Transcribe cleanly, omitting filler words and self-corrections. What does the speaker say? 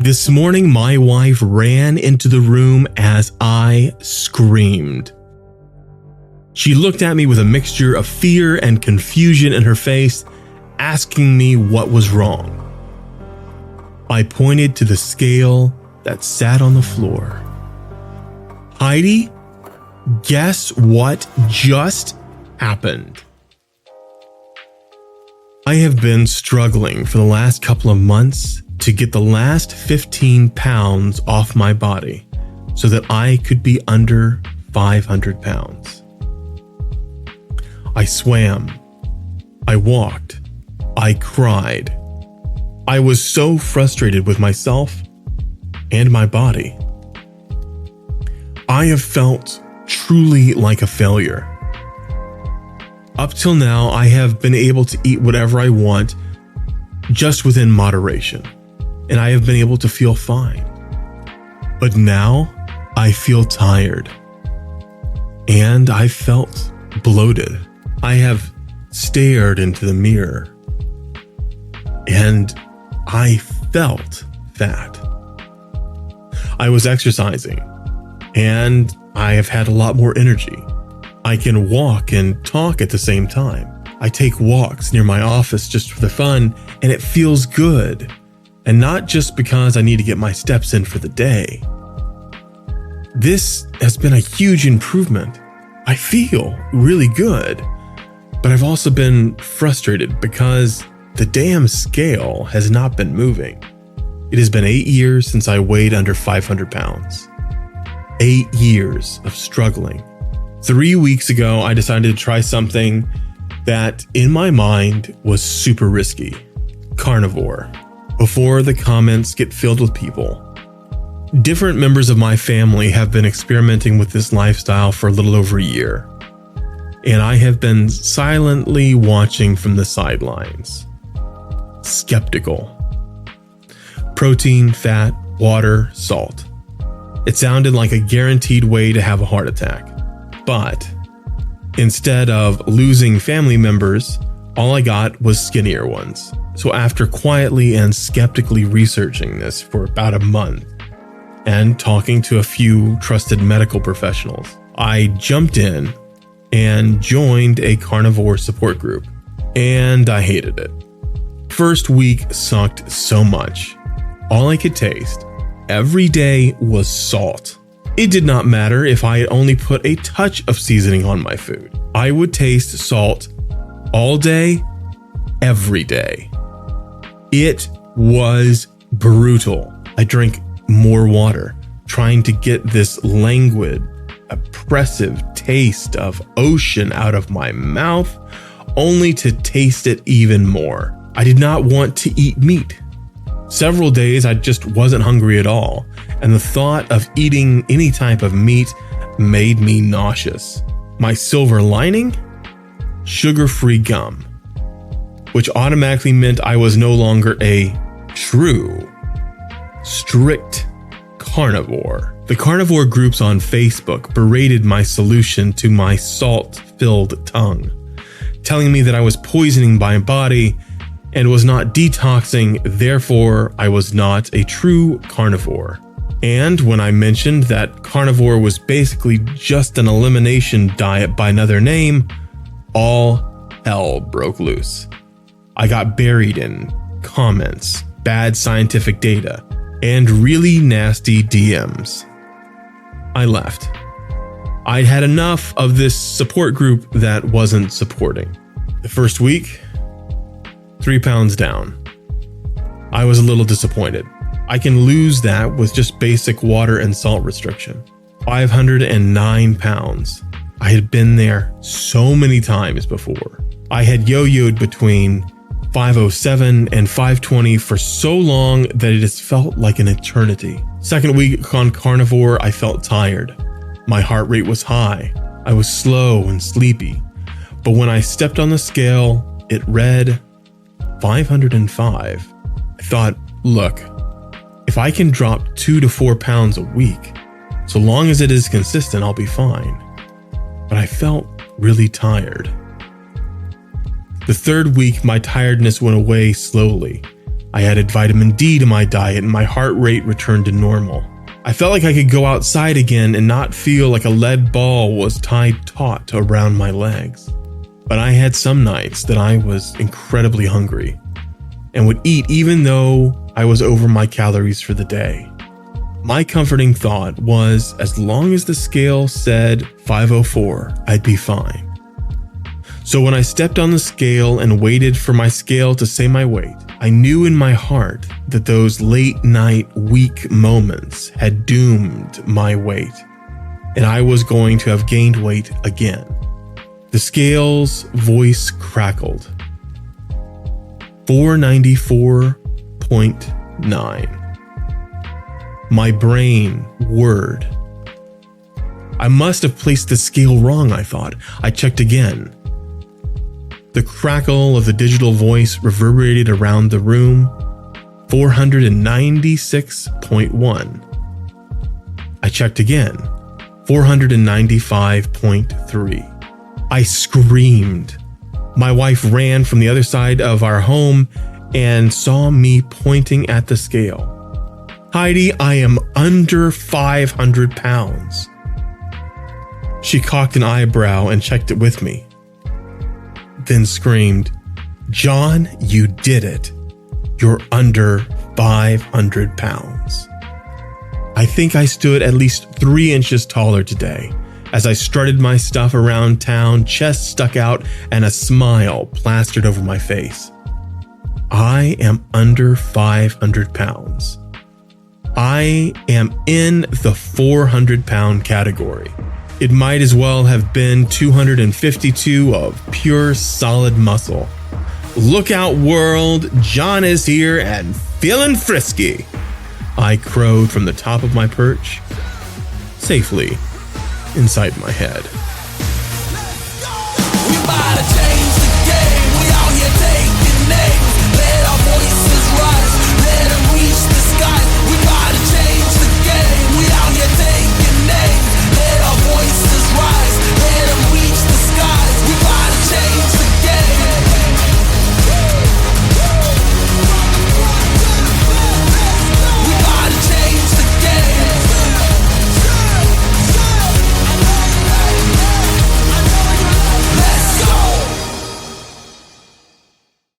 This morning, my wife ran into the room as I screamed. She looked at me with a mixture of fear and confusion in her face, asking me what was wrong. I pointed to the scale that sat on the floor. Heidi, guess what just happened? I have been struggling for the last couple of months to get the last 15 pounds off my body so that I could be under 500 pounds. I swam. I walked. I cried. I was so frustrated with myself and my body. I have felt truly like a failure. Up till now, I have been able to eat whatever I want, just within moderation, and I have been able to feel fine. But now, I feel tired, and I felt bloated. I have stared into the mirror, and I felt fat. I was exercising, and I have had a lot more energy. I can walk and talk at the same time. I take walks near my office just for the fun, and it feels good. And not just because I need to get my steps in for the day. This has been a huge improvement. I feel really good, but I've also been frustrated because the damn scale has not been moving. It has been 8 years since I weighed under 500 pounds. 8 years of struggling. 3 weeks ago, I decided to try something that, in my mind, was super risky. Carnivore. Before the comments get filled with people. Different members of my family have been experimenting with this lifestyle for a little over a year, and I have been silently watching from the sidelines. Skeptical. Protein, fat, water, salt. It sounded like a guaranteed way to have a heart attack. But instead of losing family members, all I got was skinnier ones. So after quietly and skeptically researching this for about a month and talking to a few trusted medical professionals, I jumped in and joined a carnivore support group, and I hated it. First week sucked so much. All I could taste every day was salt. It did not matter if I had only put a touch of seasoning on my food. I would taste salt all day, every day. It was brutal. I drank more water, trying to get this languid, oppressive taste of ocean out of my mouth, only to taste it even more. I did not want to eat meat. Several days I just wasn't hungry at all, and the thought of eating any type of meat made me nauseous. My silver lining? Sugar-free gum, which automatically meant I was no longer a true, strict carnivore. The carnivore groups on Facebook berated my solution to my salt-filled tongue, telling me that I was poisoning my body and was not detoxing, therefore I was not a true carnivore. And when I mentioned that carnivore was basically just an elimination diet by another name, all hell broke loose. I got buried in comments, bad scientific data, and really nasty DMs. I left. I'd had enough of this support group that wasn't supporting. The first week, 3 pounds down. I was a little disappointed. I can lose that with just basic water and salt restriction. 509 pounds. I had been there so many times before. I had yo-yoed between 507 and 520 for so long that it has felt like an eternity. Second week on carnivore, I felt tired. My heart rate was high. I was slow and sleepy. But when I stepped on the scale, it read 505. I thought, look, if I can drop 2 to 4 pounds a week, so long as it is consistent, I'll be fine. But I felt really tired. The third week, my tiredness went away slowly, I added vitamin D to my diet and my heart rate returned to normal. I felt like I could go outside again and not feel like a lead ball was tied taut around my legs. But I had some nights that I was incredibly hungry and would eat even though I was over my calories for the day. My comforting thought was, as long as the scale said 504, I'd be fine. So when I stepped on the scale and waited for my scale to say my weight, I knew in my heart that those late night weak moments had doomed my weight, and I was going to have gained weight again. The scale's voice crackled. 494.9. My brain whirred. I must have placed the scale wrong, I thought. I checked again. The crackle of the digital voice reverberated around the room. 496.1. I checked again. 495.3. I screamed. My wife ran from the other side of our home and saw me pointing at the scale. Heidi, I am under 500 pounds. She cocked an eyebrow and checked it with me, then screamed, John, you did it. You're under 500 pounds. I think I stood at least 3 inches taller today. As I strutted my stuff around town, chest stuck out and a smile plastered over my face. I am under 500 pounds. I am in the 400-pound category. It might as well have been 252 of pure solid muscle. Look out, world, John is here and feeling frisky. I crowed from the top of my perch, safely inside my head.